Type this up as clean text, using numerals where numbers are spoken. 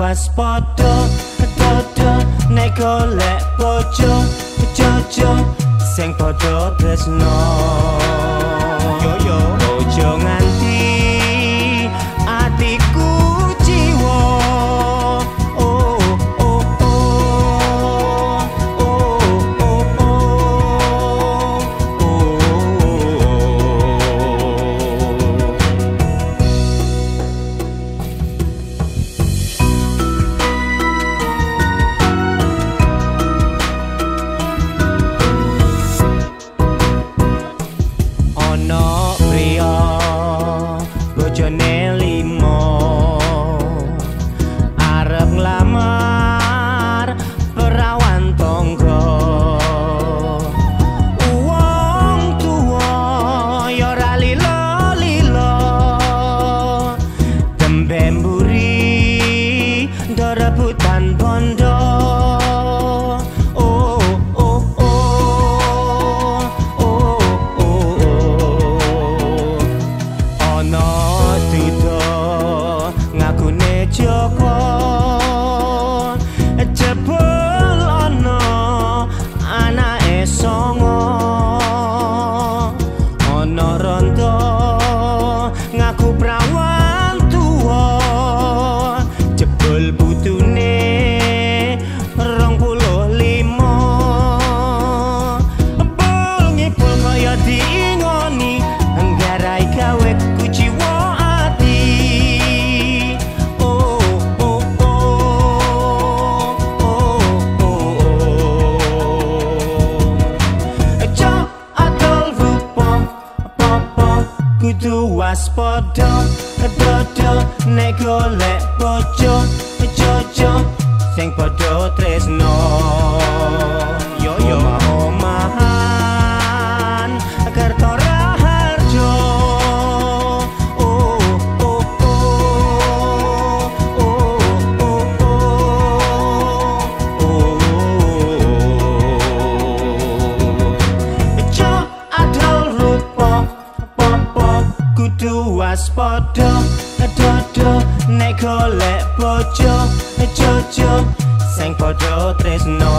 Waspada dodo nek golek bojo jojo sing padha tresno yo yo ojo nganti atiku jiwa oh oh oh oh oh bojone limo arep nglamar perawan tangga wong tuwa ya ora lilo-lilo tembe mburi rebutan bondo Joko jebul ana anake songo ana rondo ngaku prawan tuwa jebul putune 25 empul ngipul kaya diingoni nggarai gawe kuciwa kudu waspada dodo nek golek bojo jojo sing padha tresno yo yo omahan kerto raharjo oh oh oh oh oh oh jo adol rupa kudu waspada dodo nek golek bojo jojo sing padha tresno